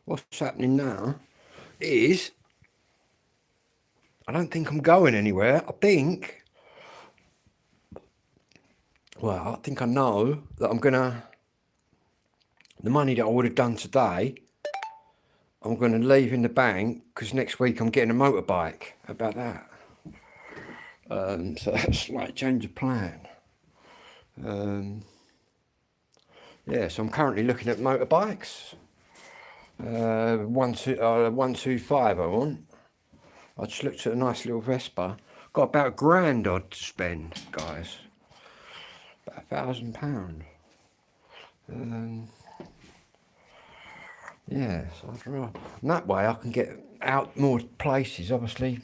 What's happening now is I don't think I'm going anywhere. I think I know that I'm gonna, the money that I would have done today, I'm gonna leave in the bank because next week I'm getting a motorbike. How about that? So that's like change of plan. Yeah, so I'm currently looking at motorbikes. 125 I want. I just looked at a nice little Vespa. Got about £1,000 odd to spend, guys. About £1,000. Yeah, so I don't know. And that way I can get out more places, obviously,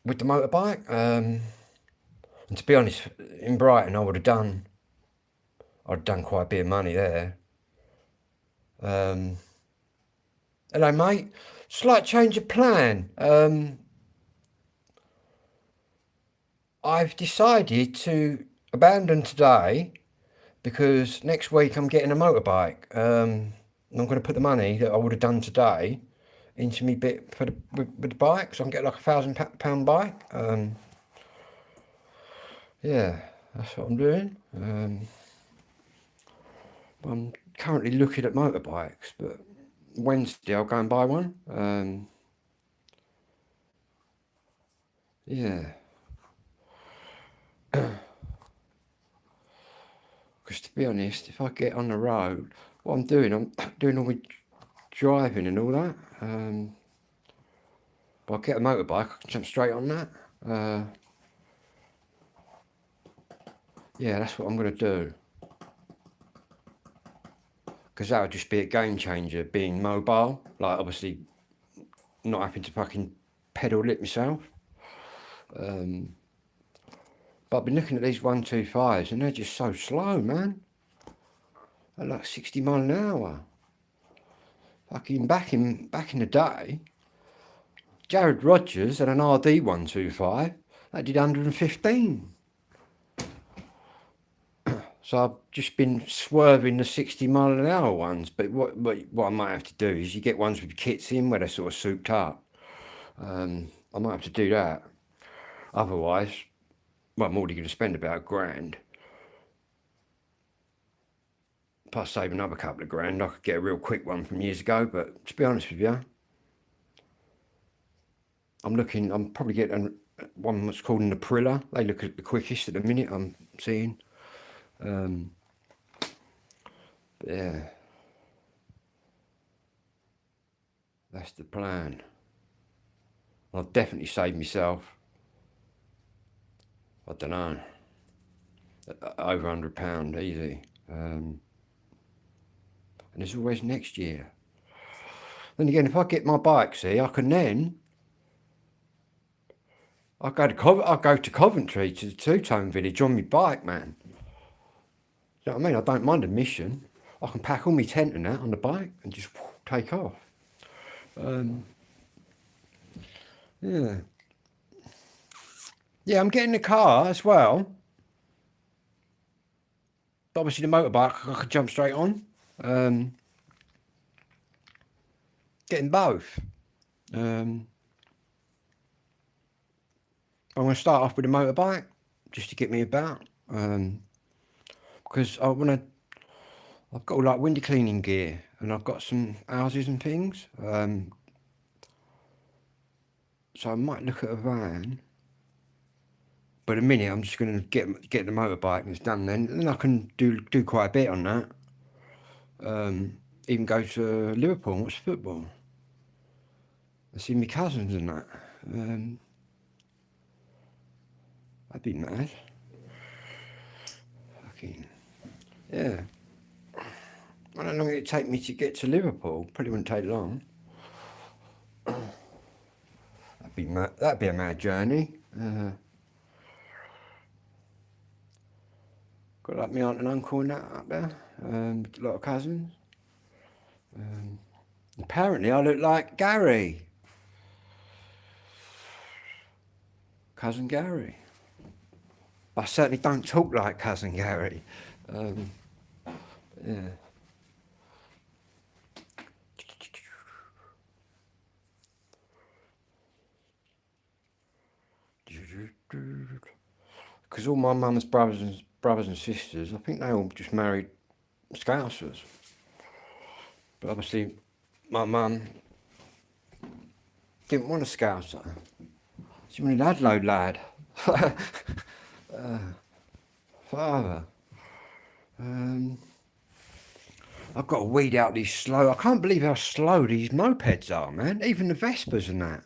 with the motorbike. And to be honest, in Brighton I'd done quite a bit of money there. Hello, mate. Slight change of plan. I've decided to abandon today because next week I'm getting a motorbike. And I'm going to put the money that I would have done today into me bit for with the bike, so I can get like £1,000 bike. Yeah, that's what I'm doing. I'm currently looking at motorbikes, but Wednesday I'll go and buy one. Yeah, because to be honest, if I get on the road, what I'm doing all my driving and all that. But I'll get a motorbike, I can jump straight on that. Yeah, that's what I'm going to do. Because that would just be a game changer, being mobile. Like, obviously, not having to fucking pedal it myself. But I've been looking at these 125s and they're just so slow, man. They're like 60 mile an hour. Fucking back in the day, Jared Rogers had an RD 125. That did 115. So I've just been swerving the 60 mile an hour ones. But what I might have to do is you get ones with kits in where they're sort of souped up. I might have to do that. Otherwise, well, I'm already going to spend about £1,000. Plus save another couple of grand. I could get a real quick one from years ago. But to be honest with you, I'm probably getting one that's called an Aprilia. They look at the quickest at the minute I'm seeing. Yeah, that's the plan. I'll definitely save myself, I don't know, over £100 easy. And there's always next year. Then again, if I get my bike, see, I can then, I'll go to Coventry to the two-tone village on my bike, man. You know what I mean? I don't mind a mission. I can pack all my tent and that on the bike and just take off. Yeah. Yeah, I'm getting the car as well. But obviously the motorbike I could jump straight on. Getting both. I'm going to start off with a motorbike just to get me about. Because I've got all like window cleaning gear and I've got some houses and things. So I might look at a van. But a minute, I'm just going to get the motorbike and it's done then. And I can do quite a bit on that. Even go to Liverpool and watch football. I see my cousins and that. That'd be mad. Fucking, yeah. I don't know how long it'd take me to get to Liverpool. Probably wouldn't take long. That'd be a mad journey. Got like my aunt and uncle and that up there. A lot of cousins. Apparently I look like Gary. Cousin Gary. I certainly don't talk like Cousin Gary. Yeah. because all my mum's brothers and sisters, I think they all just married Scousers. But obviously, my mum didn't want a Scouser. She wanted an Adlo lad. Father. I've got to weed out these slow. I can't believe how slow these mopeds are, man. Even the Vespas and that.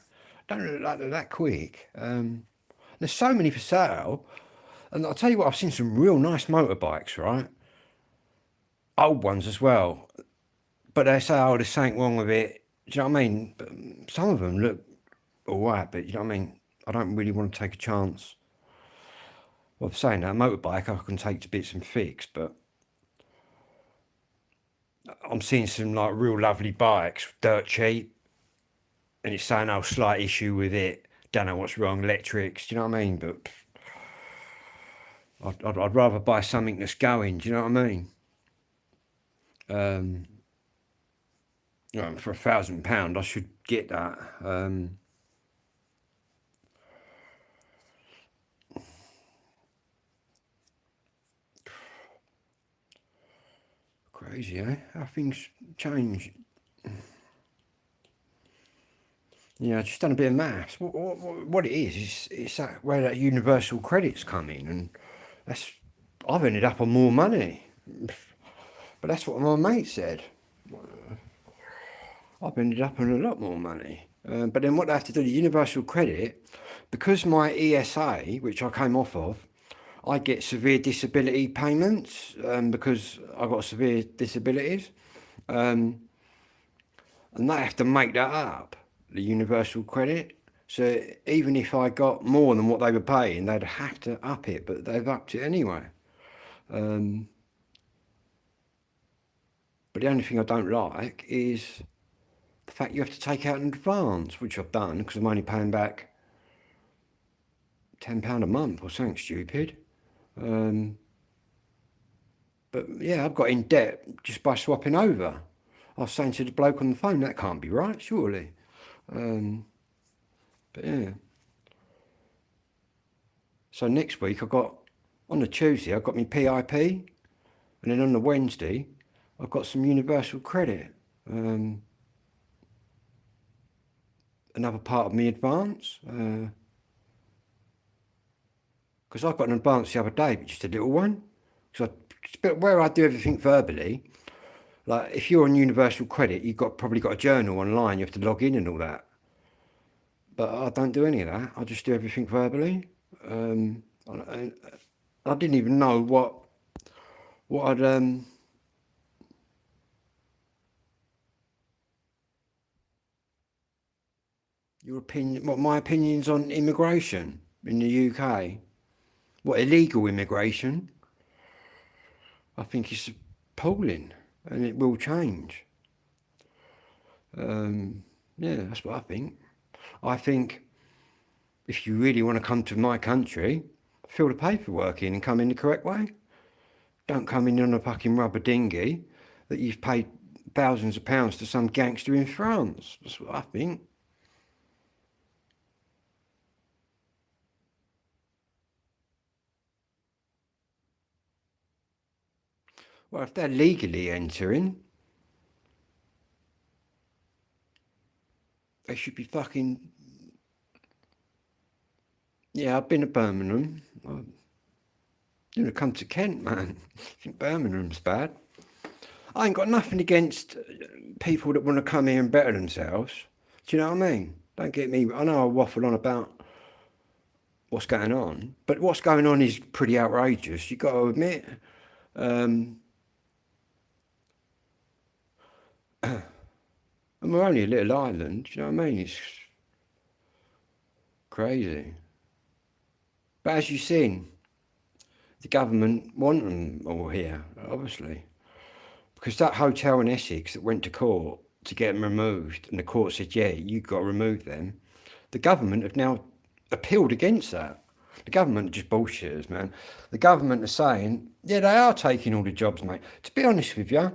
Don't look like they're that quick. There's so many for sale. And I'll tell you what, I've seen some real nice motorbikes, right? Old ones as well. But they say, oh, there's something wrong with it. Do you know what I mean? But some of them look all right, but you know what I mean? I don't really want to take a chance. Well, I'm saying that, a motorbike I can take to bits and fix, but I'm seeing some like real lovely bikes, dirt cheap, and it's saying, oh, slight issue with it. Don't know what's wrong, electrics, do you know what I mean? But I'd rather buy something that's going, do you know what I mean? You know, for £1,000, I should get that. Crazy, eh? How things change. Yeah, I've just done a bit of maths. What it is it's that where that universal credits come in, and that's I've ended up on more money. But that's what my mate said. I've ended up on a lot more money. But then what they have to do, the universal credit, because my ESA, which I came off of, I get severe disability payments because I've got severe disabilities. And they have to make that up, the universal credit. So even if I got more than what they were paying, they'd have to up it, but they've upped it anyway. But the only thing I don't like is the fact you have to take out in advance, which I've done because I'm only paying back £10 a month or something stupid. But yeah, I've got in debt just by swapping over. I was saying to the bloke on the phone, that can't be right, surely. But yeah. So next week on the Tuesday, I've got my PIP, and then on the Wednesday, I've got some universal credit. Another part of my advance. Because I got an advance the other day, but just a little one. But where I do everything verbally, like if you're on universal credit, you've probably got a journal online, you have to log in and all that. But I don't do any of that. I just do everything verbally. I didn't even know what I'd your opinion, what my opinions on immigration in the UK. What, illegal immigration? I think it's appalling, and it will change. Yeah, that's what I think. I think if you really want to come to my country, fill the paperwork in and come in the correct way. Don't come in on a fucking rubber dinghy that you've paid thousands of pounds to some gangster in France. That's what I think. Well, if they're legally entering, they should be fucking... Yeah, I've been to Birmingham. You know, come to Kent, man. I think Birmingham's bad. I ain't got nothing against people that want to come here and better themselves. Do you know what I mean? Don't get me... I know I waffle on about what's going on, but what's going on is pretty outrageous, you've got to admit. And we're only a little island, do you know what I mean? It's crazy. But as you've seen, the government want them all here, obviously. Because that hotel in Essex that went to court to get them removed, and the court said, yeah, you've got to remove them, the government have now appealed against that. The government are just bullshitters, man. The government are saying, yeah, they are taking all the jobs, mate. To be honest with you,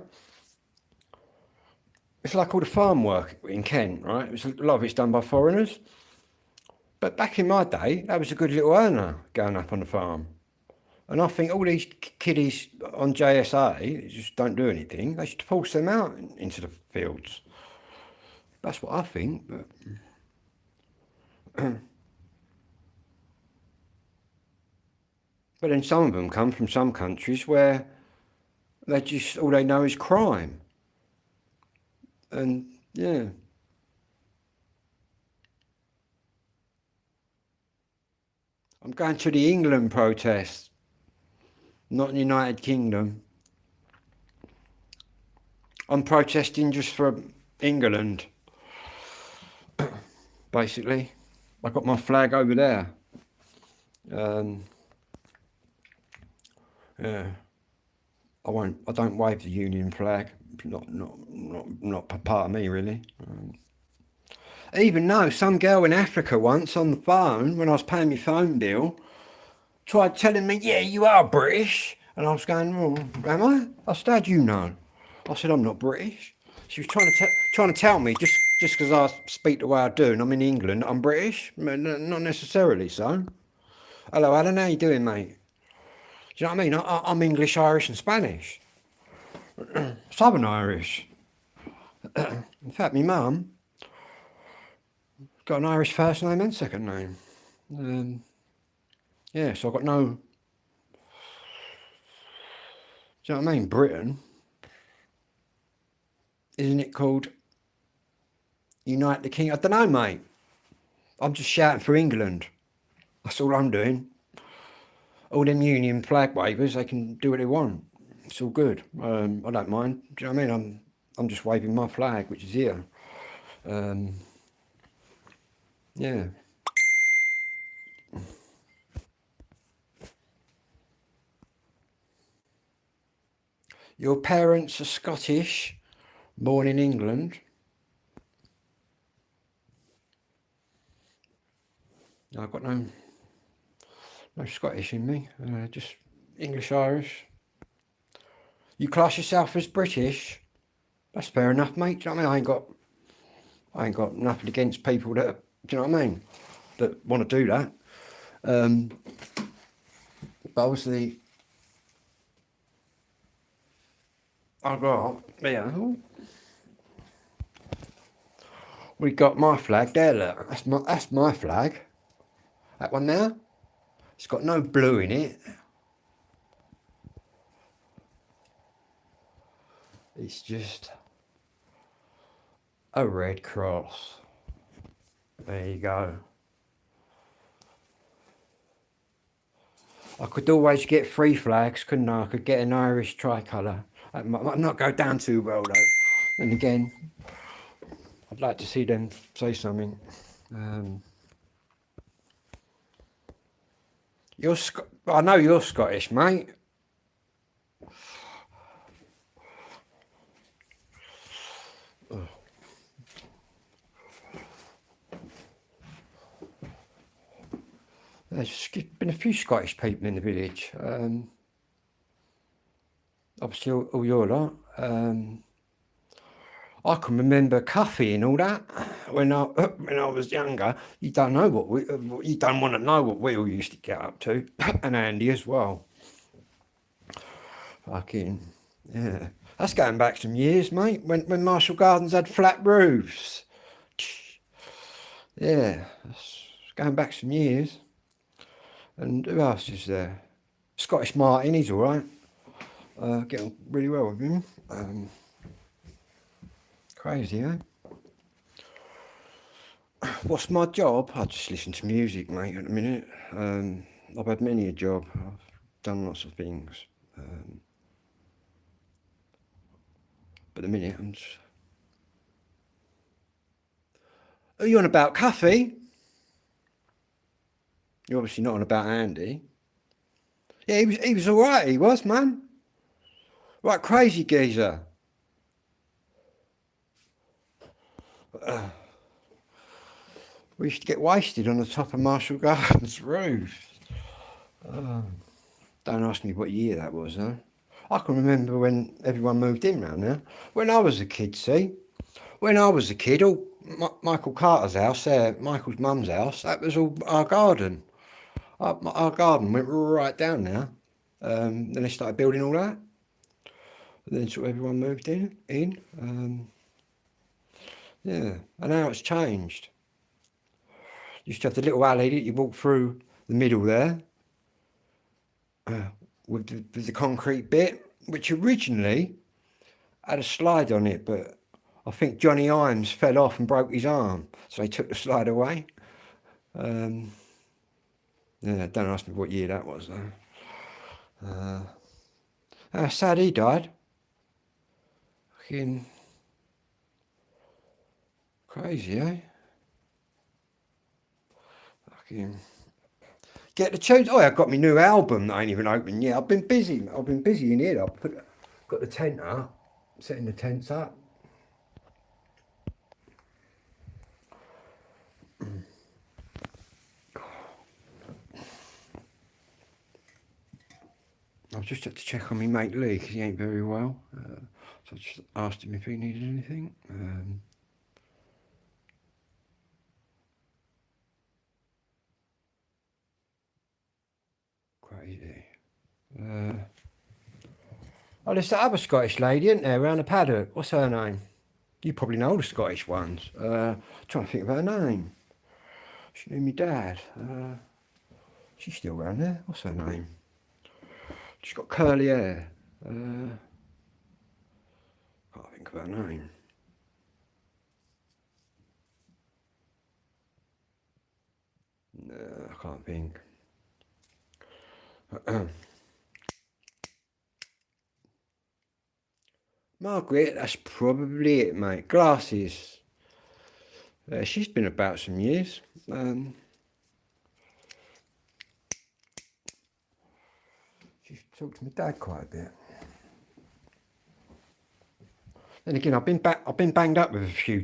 it's like all the farm work in Kent, right? A lot of it's done by foreigners. But back in my day, that was a good little earner going up on the farm. And I think all these kiddies on JSA just don't do anything. They should force them out into the fields. That's what I think. But then some of them come from some countries where they just all they know is crime. And yeah. I'm going to the England protest, not the United Kingdom. I'm protesting just for England, basically. I've got my flag over there. Yeah. I don't wave the Union flag. Not part of me, really. Even though some girl in Africa once on the phone, when I was paying my phone bill, tried telling me, yeah, you are British. And I was going, oh, am I? I said, how do you know? I said, I'm not British. She was trying to tell me, just because I speak the way I do and I'm in England, I'm British. Not necessarily so. Hello, Alan, how you doing, mate? Do you know what I mean? I'm English, Irish and Spanish. Southern Irish. In fact, my mum got an Irish first name and second name. Yeah, so I've got no... Do you know what I mean? Britain. Isn't it called Unite the King? I don't know, mate. I'm just shouting for England. That's all I'm doing. All them Union flag wavers, they can do what they want. It's all good. I don't mind. Do you know what I mean? I'm just waving my flag, which is here. Yeah. Your parents are Scottish, born in England. I've got no Scottish in me, just English, Irish. You class yourself as British? That's fair enough, mate. Do you know what I mean? I ain't got nothing against people that, do you know what I mean, that want to do that. But obviously, I got, yeah. We got my flag there. Look, that's my flag. That one there. It's got no blue in it. It's just a red cross. There you go. I could always get 3 flags, couldn't I? I could get an Irish tricolour. That might not go down too well though. And again, I'd like to see them say something. I know you're Scottish, mate. There's been a few Scottish people in the village. Obviously, all your lot. I can remember Cuffy and all that when I was younger. You don't know you don't want to know what we all used to get up to, and Andy as well. Fucking yeah, that's going back some years, mate. When Marshall Gardens had flat roofs. Yeah, that's going back some years. And who else is there? Scottish Martin, he's all right. Get on really well with him. Crazy, eh? What's my job? I just listen to music, mate, at the minute. I've had many a job. I've done lots of things. But at the minute, I'm just... Are you on about Cuffy? You're obviously not on about Andy. Yeah, he was all right, he was, man. Right, crazy geezer. We used to get wasted on the top of Marshall Gardens roof. Don't ask me what year that was, though. I can remember when everyone moved in round there. When I was a kid, see? When I was a kid, all Michael Carter's house there, Michael's mum's house, that was all our garden. Our garden went right down there. Then they started building all that. And then sort of everyone moved in. Yeah, and now it's changed. You used to have the little alley that you walk through the middle there, with the concrete bit, which originally had a slide on it, but I think Johnny Imes fell off and broke his arm, so they took the slide away. Yeah, don't ask me what year that was though. Sad he died. Fucking crazy, eh? Fucking get the tunes. Oh, I've got my new album that ain't even open yet. I've been busy. In here. Got the tent up, setting the tents up. I've just had to check on my mate Lee because he ain't very well. So I just asked him if he needed anything. Crazy. Oh, there's that other Scottish lady, isn't there, around the paddock? What's her name? You probably know the Scottish ones. Trying to think of her name. She knew my dad. She's still around there. What's her name? She's got curly hair. Can't think of her name. No, I can't think. Margaret, that's probably it, mate. Glasses. She's been about some years. She's talked to my dad quite a bit. Then again, I've been banged up with a few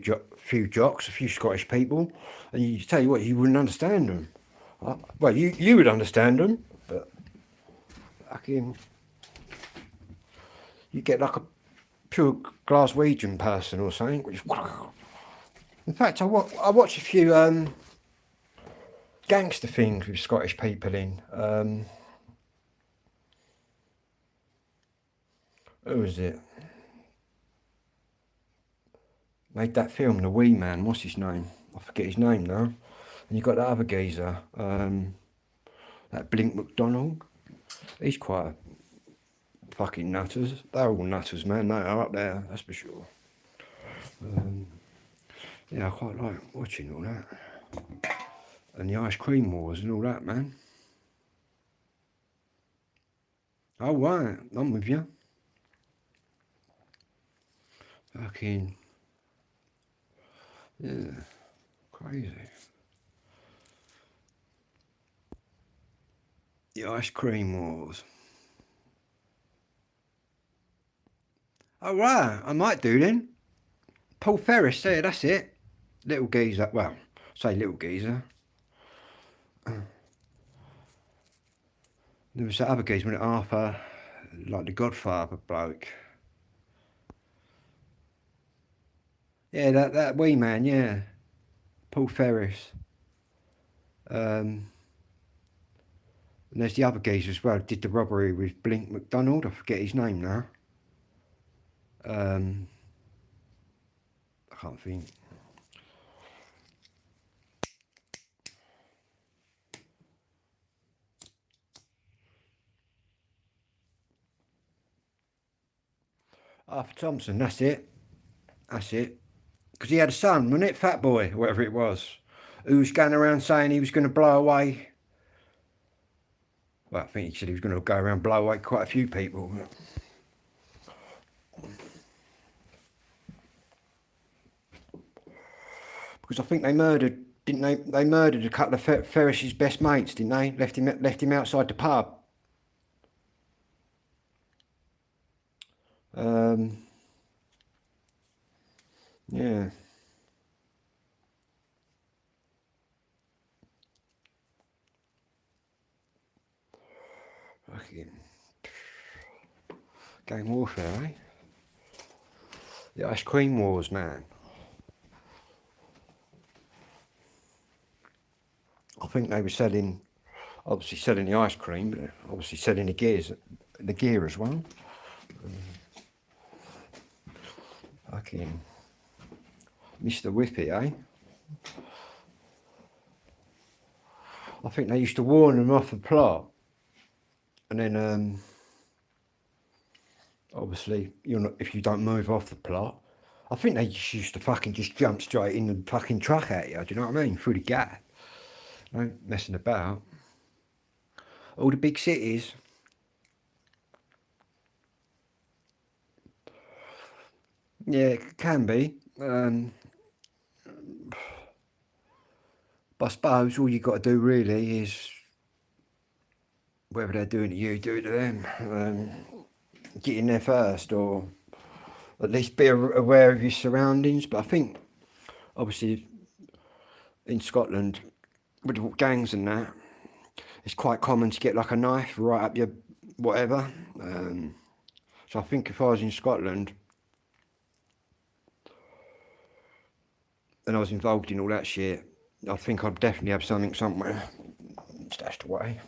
jocks, a few Scottish people, and you tell you what, you wouldn't understand them. Well, you would understand them, but fucking, you get like a pure Glaswegian person or something. Which, in fact, I watch a few gangster things with Scottish people in. Who was it? Made that film, The Wee Man. What's his name? I forget his name now. And you got that other geezer, that Blink McDonald. He's quite a fucking nutters. They're all nutters, man. They are up there, that's for sure. Yeah, I quite like watching all that. And the ice cream wars and all that, man. Oh, right. I'm with you. Fucking... yeah, crazy. The ice cream wars. Oh, right, I might do then. Paul Ferris, there, that's it. Little geezer, well, say little geezer. There was that other geezer with Arthur, like the Godfather bloke. Yeah, that wee man, yeah. Paul Ferris. And there's the other geezer as well, did the robbery with Blink McDonald, I forget his name now. I can't think. Arthur Thompson, that's it. That's it. Because he had a son, wasn't it? Fat Boy, whatever it was. Who was going around saying he was going to blow away. Well, I think he said he was going to go around and blow away quite a few people. Because I think they murdered, didn't they? They murdered a couple of Ferris's best mates, didn't they? Left him outside the pub. Yeah. Fucking gang warfare, eh? The ice cream wars, man. I think they were selling. obviously selling the ice cream, but obviously selling the gear as well. Fucking Mr. Whippy, eh? I think they used to warn them off the plot, and then obviously you're not, if you don't move off the plot. I think they just used to fucking just jump straight in the fucking truck at you. Do you know what I mean? Through the gap. No messing about. All the big cities. Yeah, it can be. But I suppose all you got to do really is, whether they're doing it to you, do it to them. Get in there first, or at least be aware of your surroundings. But I think, obviously, in Scotland, with the gangs and that, it's quite common to get like a knife right up your whatever. So I think if I was in Scotland and I was involved in all that shit, I think I'd definitely have something somewhere stashed away.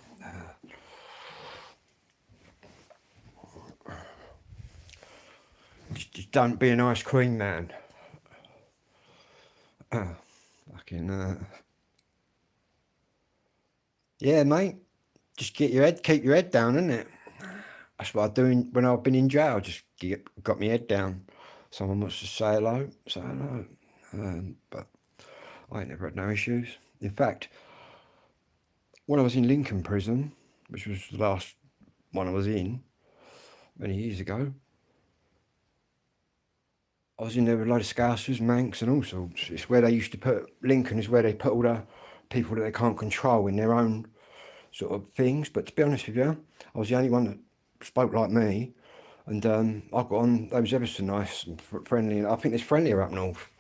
Just don't be an ice cream man. Yeah, mate. Just keep your head down, innit? That's what I do when I've been in jail. Just got my head down. Someone wants to say hello, say hello. But I ain't never had no issues. In fact, when I was in Lincoln prison, which was the last one I was in many years ago, I was in there with a load of Scousers, Manx and all sorts. It's where they used to put, Lincoln is where they put all the people that they can't control in their own sort of things. But to be honest with you, I was the only one that spoke like me. And I got on, they was ever so nice and friendly. I think it's friendlier up north.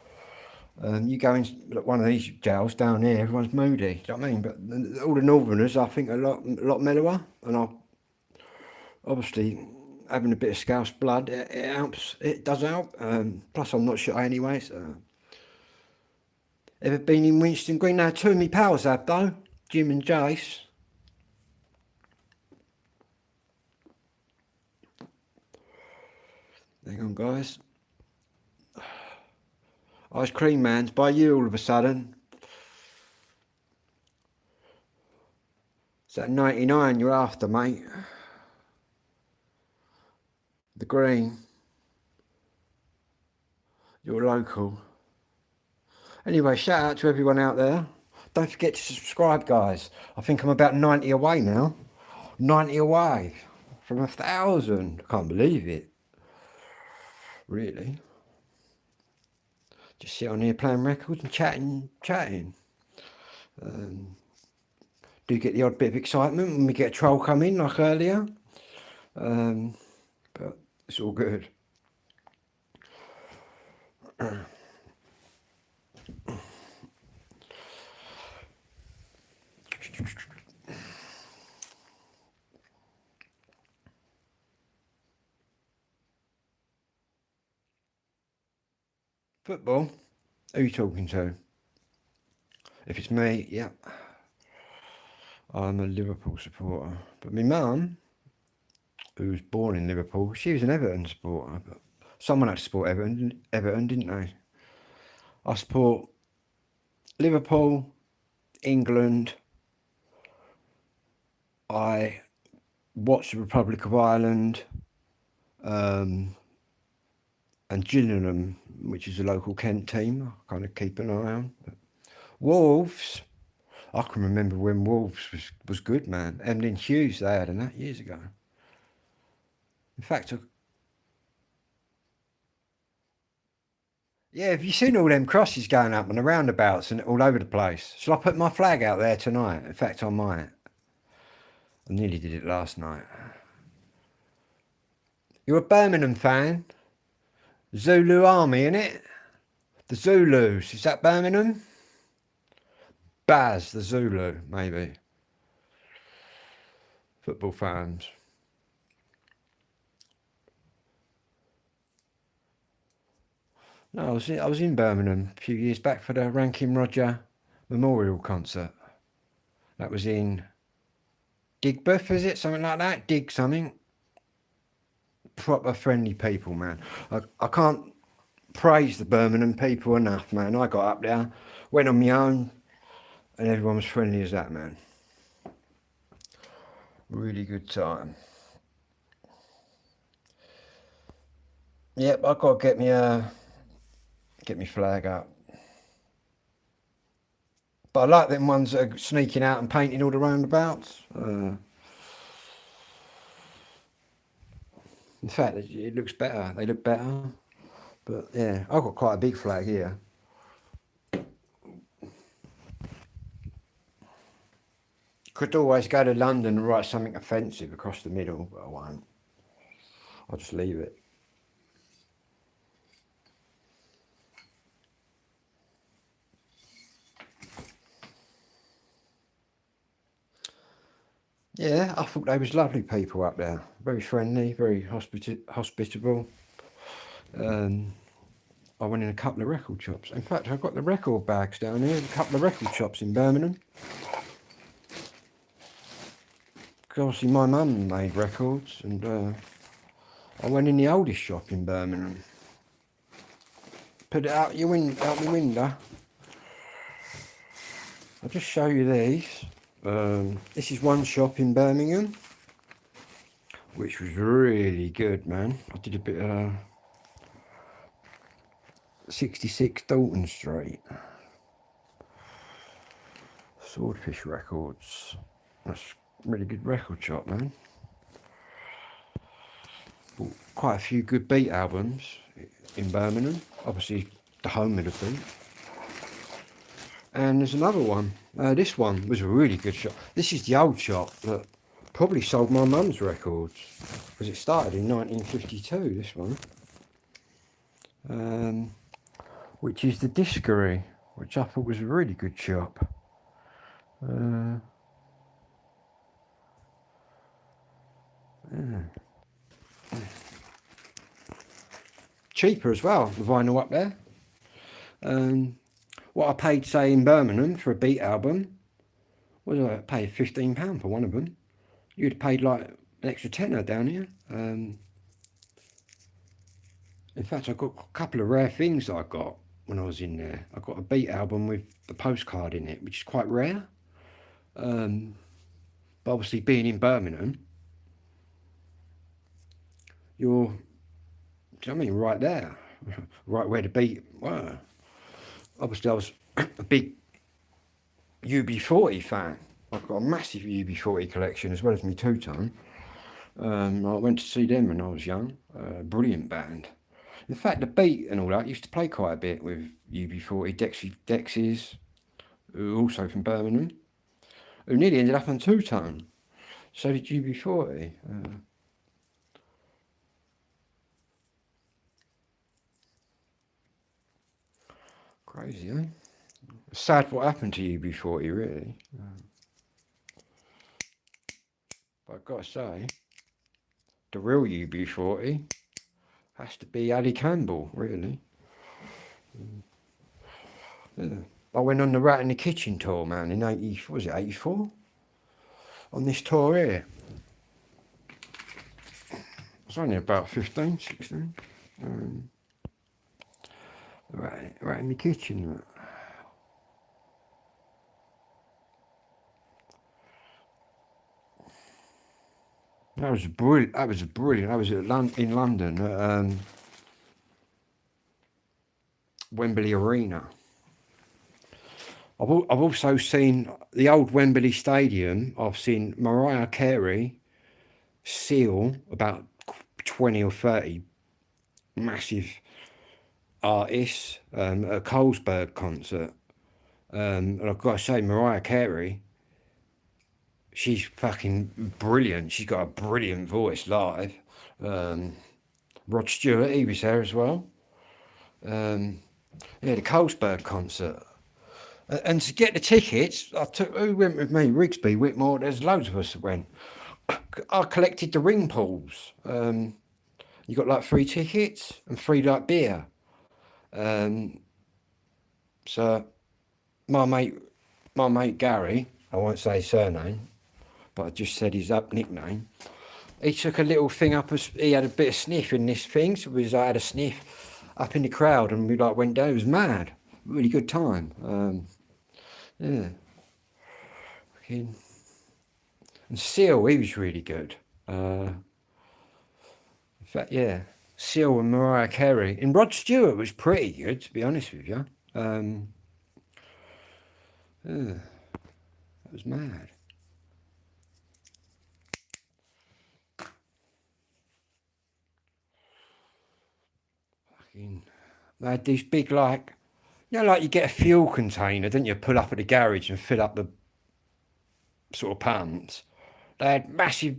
You go in one of these jails down here, everyone's moody. Do you know what I mean? But all the northerners, I think, are a lot mellower. And I, obviously, having a bit of Scouse blood, it helps. It does help. Plus, I'm not shy anyway. So. Ever been in Winston Green? Now, two of my pals have, though. Jim and Jace. Hang on, guys. Ice cream man's by you all of a sudden. It's that 99 you're after, mate. The green. You're local. Anyway, shout out to everyone out there. Don't forget to subscribe, guys. I think I'm about 90 away now. 90 away from 1,000. I can't believe it. Really. Just sit on here playing records and chatting. Do get the odd bit of excitement when we get a troll come in, like earlier. But it's all good. Football? Who are you talking to? If it's me, yeah. I'm a Liverpool supporter. But my mum, who was born in Liverpool, she was an Everton supporter. But someone had to support Everton, didn't they? I support Liverpool, England. I watch the Republic of Ireland, and Gillingham, which is a local Kent team. I kind of keep an eye on. But Wolves, I can remember when Wolves was good, man. Emlyn Hughes, they had in that years ago. In fact, yeah, have you seen all them crosses going up and the roundabouts and all over the place? Shall I put my flag out there tonight? In fact, I might. I nearly did it last night. You're a Birmingham fan? Zulu Army, innit? The Zulus, is that Birmingham? Baz, the Zulu, maybe. Football fans. No, I was in Birmingham a few years back for the Rankin Roger Memorial concert. That was in Digbeth, is it? Something like that? Dig something. Proper friendly people, man. I can't praise the Birmingham people enough, man. I got up there, went on my own, and everyone was friendly as that, man. Really good time. Yep, I've got to get me flag up. But I like them ones that are sneaking out and painting all the roundabouts. In fact, it looks better. They look better. But yeah, I've got quite a big flag here. Could always go to London and write something offensive across the middle, but I won't. I'll just leave it. Yeah, I thought they was lovely people up there. Very friendly, very hospitable. I went in a couple of record shops. In fact, I've got the record bags down here. A couple of record shops in Birmingham. Because obviously my mum made records, and I went in the oldest shop in Birmingham. Put it out my window. I'll just show you these. This is one shop in Birmingham, which was really good, man. I did a bit of 66 Dalton Street. Swordfish Records. That's a really good record shop, man. Bought quite a few good beat albums in Birmingham. Obviously, the home of the beat. And there's another one. This one was a really good shop. This is the old shop that probably sold my mum's records, because it started in 1952, this one. Which is the Discovery, which I thought was a really good shop. Yeah. Cheaper as well, the vinyl up there. What I paid, say, in Birmingham for a beat album, what did I pay? £15 for one of them. You'd have paid like an extra tenner down here. In fact, I got a couple of rare things that I got when I was in there. I got a beat album with the postcard in it, which is quite rare. But obviously, being in Birmingham, you're, do you know what I mean, right there, right where the beat were. Obviously, I was a big UB40 fan. I've got a massive UB40 collection as well as my two-tone. I went to see them when I was young. Brilliant band. In fact, the beat and all that used to play quite a bit with UB40, Dexys, who are also from Birmingham, who nearly ended up on two-tone. So did UB40. Crazy, eh? Sad what happened to UB40, really. But I've got to say, the real UB40 has to be Ali Campbell, really. Yeah. I went on the Rat in the Kitchen tour, man, in 84? On this tour here. I was only about 15, 16. Right in the kitchen. That was brilliant. That was brilliant. I was in London at Wembley Arena. I've also seen the old Wembley Stadium. I've seen Mariah Carey seal about 20 or 30 massive artists at a Carlsberg concert. And I've got to say, Mariah Carey, she's fucking brilliant. She's got a brilliant voice live. Rod Stewart, he was there as well. Yeah, the Carlsberg concert. And to get the tickets, who went with me? Rigsby, Whitmore, there's loads of us that went. I collected the ring pools. You got like 3 tickets and 3 like beer. So my mate Gary, I won't say his surname, but I just said his up nickname. He took a little thing up, he had a bit of sniff in this thing, so I had a sniff up in the crowd, and we like went down. It was mad, really good time. Yeah, and Seal, he was really good. In fact, yeah, Seal and Mariah Carey, and Rod Stewart was pretty good, to be honest with you. Yeah, that was mad. They had these big, like, like you get a fuel container, don't you? Pull up at the garage and fill up the sort of pumps. They had massive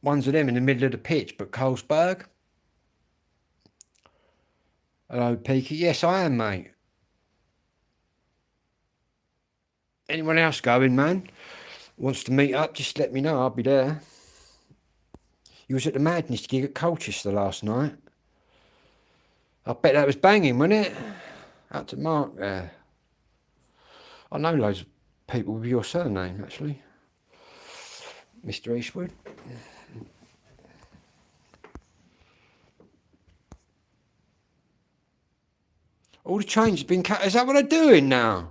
ones of them in the middle of the pitch, but Colesberg. Hello, Peaky. Yes, I am, mate. Anyone else going, man? Wants to meet up? Just let me know. I'll be there. You was at the Madness gig at Colchester last night. I bet that was banging, wasn't it? Out to Mark there. I know loads of people with your surname, actually. Mr. Eastwood. All the trains have been cut. Is that what they're doing now?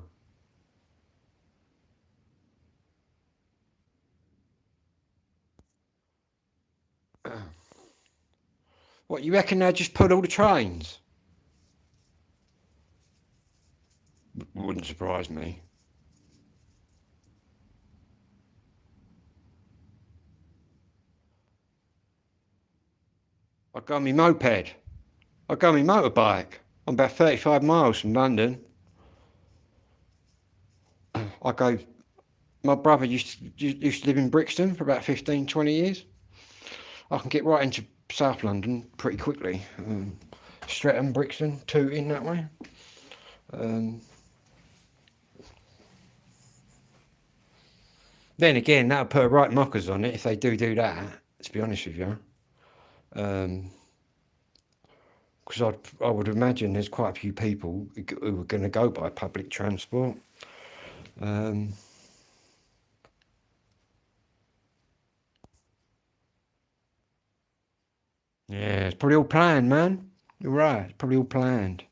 What, you reckon they just put all the trains? Wouldn't surprise me. I go on my moped. I go on my motorbike. I'm about 35 miles from London. I go. My brother used to live in Brixton for about 15, 20 years. I can get right into South London pretty quickly. Streatham, Brixton, Tooting that way. Then again, that'll put right mockers on it if they do that, to be honest with you. Because I would imagine there's quite a few people who are going to go by public transport. Yeah, it's probably all planned, man. You're right, it's probably all planned.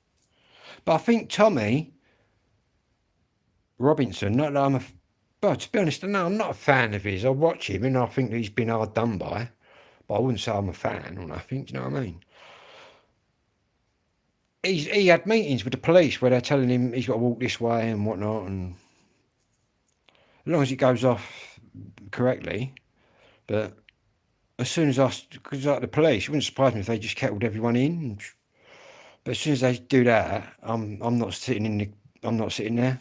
But I think Tommy Robinson, not that I'm but to be honest, no, I'm not a fan of his. I watch him and I think that he's been hard done by. But I wouldn't say I'm a fan or nothing, do you know what I mean? He had meetings with the police where they're telling him he's got to walk this way and whatnot, and as long as it goes off correctly. But as soon as because like the police, it wouldn't surprise me if they just kettled everyone in. But as soon as they do that, I'm not sitting there.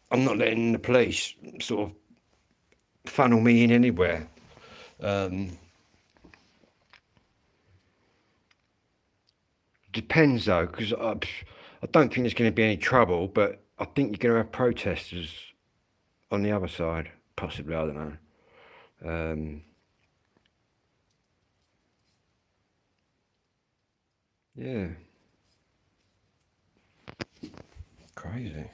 I'm not letting the police sort of funnel me in anywhere. Depends though, because I don't think there's going to be any trouble, but I think you're going to have protesters on the other side, possibly. I don't know. Yeah, crazy.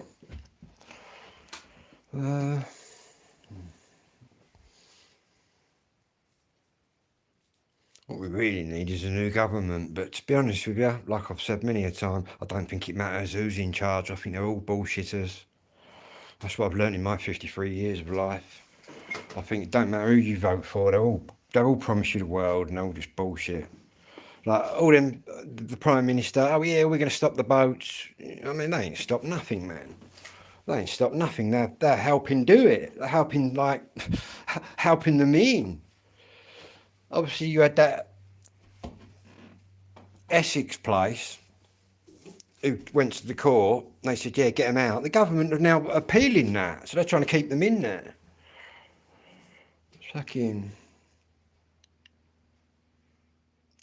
What we really need is a new government, but to be honest with you, like I've said many a time, I don't think it matters who's in charge. I think they're all bullshitters. That's what I've learned in my 53 years of life. I think it don't matter who you vote for, they'll all promise you the world and they're all just bullshit. Like all them, the Prime Minister, oh yeah, we're going to stop the boats. I mean, they ain't stopped nothing, man. They ain't stopped nothing. They're helping do it. They're helping, like, helping them in. Obviously, you had that Essex place who went to the court. And they said, yeah, get them out. The government are now appealing that. So they're trying to keep them in there. It's fucking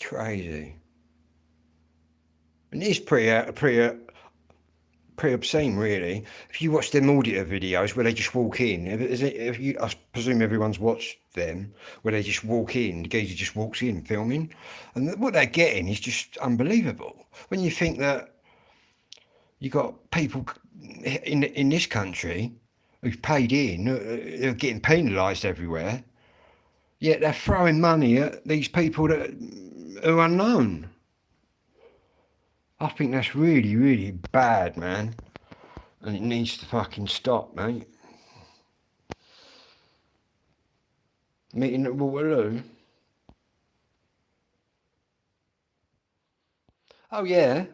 crazy. And it is pretty obscene, really. If you watch them audio videos where they just walk in, I presume everyone's watched them, where they just walk in, the geezer just walks in filming, and what they're getting is just unbelievable. When you think that you got people in this country who've paid in, are getting penalised everywhere. Yet they're throwing money at these people that are unknown. I think that's really, really bad, man. And it needs to fucking stop, mate. Meeting at Waterloo. Oh yeah,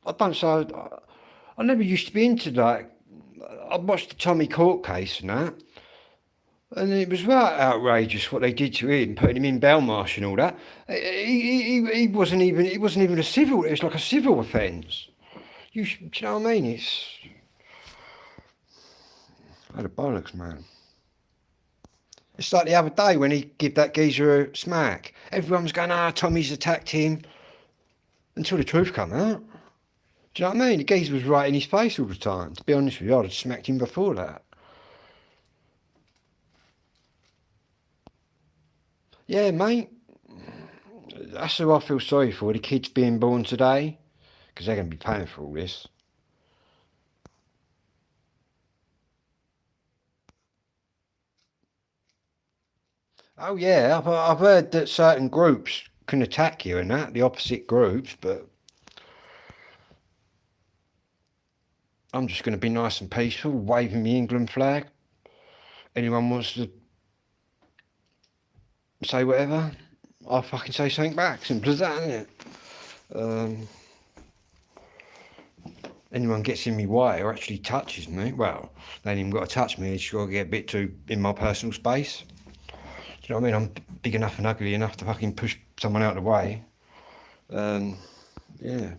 I don't so. I never used to be into like. I watched the Tommy Court case and that, and it was right outrageous what they did to him, putting him in bail marsh and all that. He wasn't even. It wasn't even a civil. It was like a civil offence. Do you know what I mean? It's out of bollocks, man. It's like the other day when he gave that geezer a smack. Everyone was going, Tommy's attacked him. Until the truth come out. Do you know what I mean? The geezer was right in his face all the time. To be honest with you, I'd have smacked him before that. Yeah, mate. That's who I feel sorry for, the kids being born today. Because they're going to be paying for all this. Oh yeah, I've heard that certain groups can attack you and that, the opposite groups, but I'm just going to be nice and peaceful, waving the England flag. Anyone wants to say whatever, I'll fucking say something back. Simple as that, isn't it? Anyone gets in my way or actually touches me, well, they ain't even got to touch me, it's got to get a bit too in my personal space. Do you know what I mean? I'm big enough and ugly enough to fucking push someone out of the way. Yeah.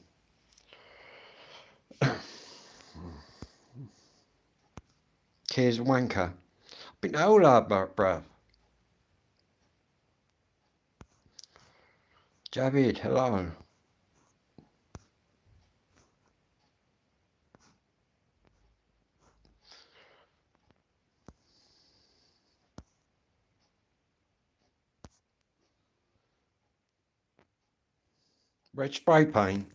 Tears a wanker. I've been the whole lot, bruv. Javid, hello. Red spray paint.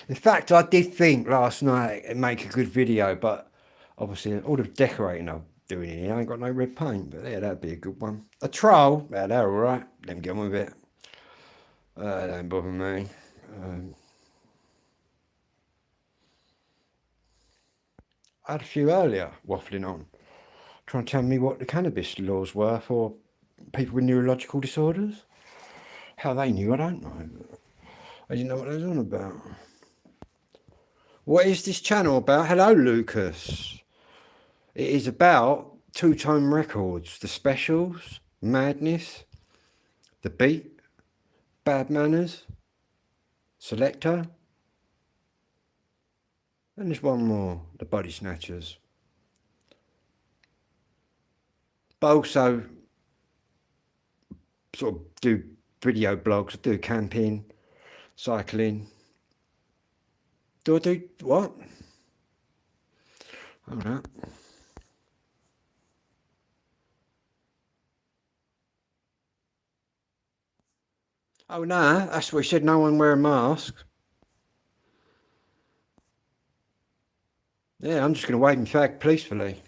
In fact, I did think last night it'd make a good video, but obviously all the decorating I'm doing in here, I ain't got no red paint, but yeah, that'd be a good one. A troll, yeah, they're alright. Let me get on with it. Don't bother me. I had a few earlier waffling on, trying to tell me what the cannabis laws were for people with neurological disorders. How they knew, I don't know. I didn't know what they was on about. What is this channel about? Hello, Lucas. It is about two-tone records, the specials, madness, the beat, bad manners, selector, and there's one more, the body snatchers. But also sort of do video blogs, do camping, cycling. Do I do what? Hold up. Oh no, that's what he said, no one wear a mask. Yeah, I'm just going to wave my flag peacefully.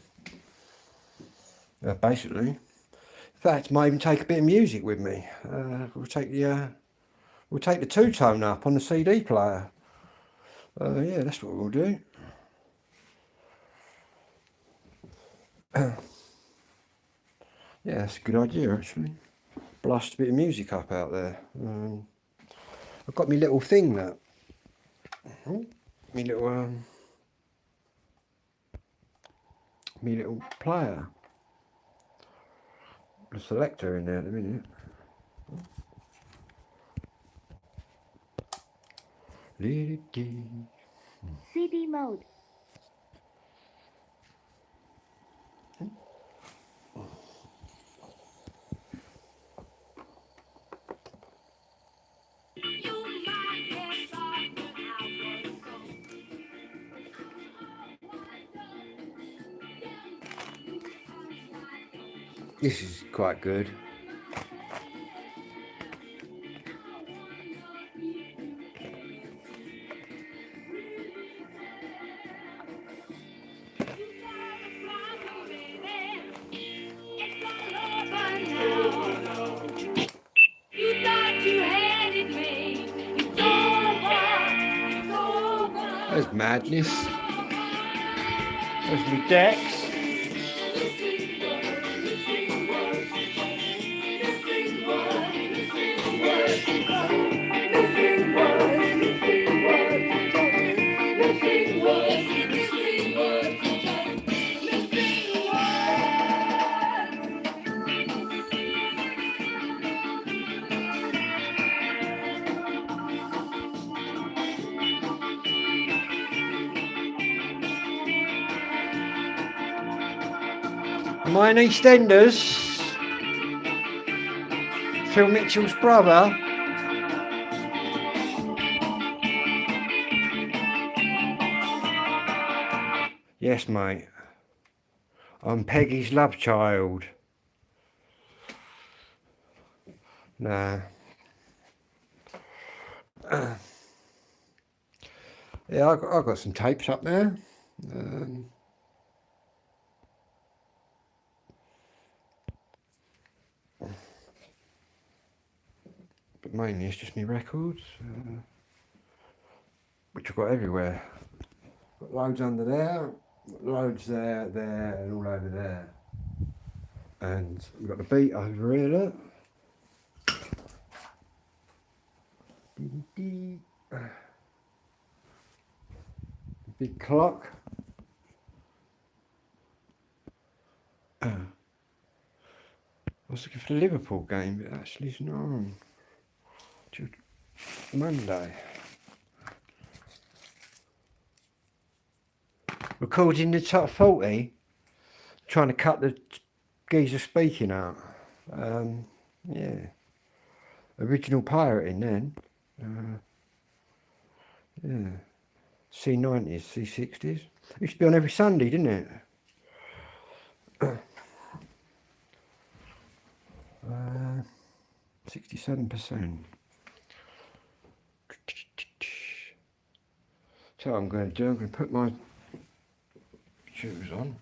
Basically. In fact, might even take a bit of music with me. We'll take the two-tone up on the CD player. Yeah, that's what we'll do. Yeah, that's a good idea actually. Blast a bit of music up out there. I've got my little thing that. Me little player. The selector in there at the minute. CD mode. This is quite good. There's madness. There's my decks. Am I in EastEnders? Phil Mitchell's brother. Yes, mate. I'm Peggy's love child. Nah. Yeah, I got some tapes up there. But mainly it's just me records, which I've got everywhere. Got loads under there, loads there, and all over there. And we've got the beat over here, look. Big clock. I was looking for the Liverpool game, but actually it's not on. Till Monday. Recording the top 40. Trying to cut the geezer speaking out. Yeah. Original pirating then. Yeah. C90s, C60s. Used to be on every Sunday, didn't it? 67%. So what I'm going to do, I'm going to put my shoes on.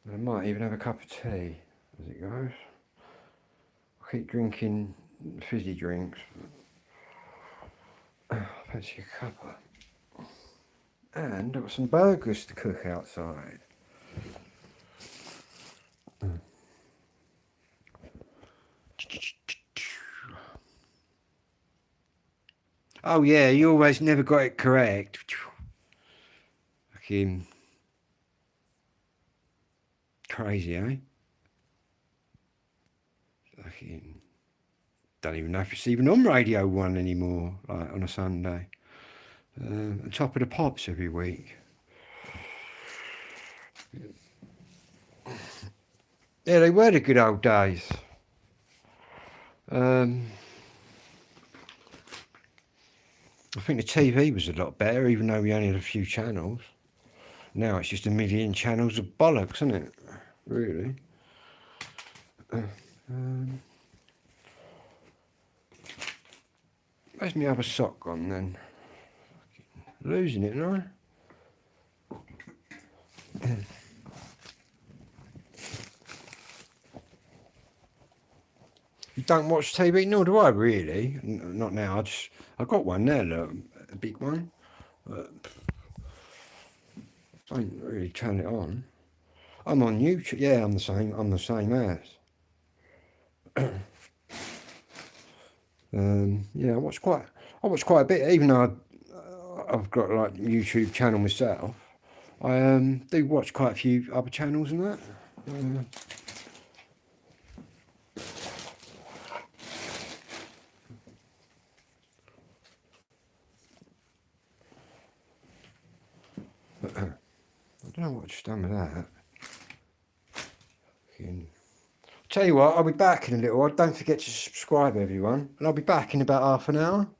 I might even have a cup of tea as it goes. I keep drinking fizzy drinks. I fancy a cuppa. And I've got some burgers to cook outside. Oh yeah, you always never got it correct. Fucking crazy, eh? Fucking don't even know if it's even on Radio 1 anymore, like on a Sunday. On top of the pops every week. Yeah, they were the good old days. I think the TV was a lot better, even though we only had a few channels. Now it's just a million channels of bollocks, isn't it? Really. Where's my other sock gone then? Losing it, no? You don't watch TV? Nor do I really. Not now. I got one there, look, a big one. But I don't really turn it on. I'm on YouTube. Yeah, I'm the same. I'm the same as. Yeah, I watch quite a bit, even though I've got like a YouTube channel myself. I do watch quite a few other channels and that. But, I don't know what I've done with that. Tell you what, I'll be back in a little while. Don't forget to subscribe, everyone, and I'll be back in about half an hour.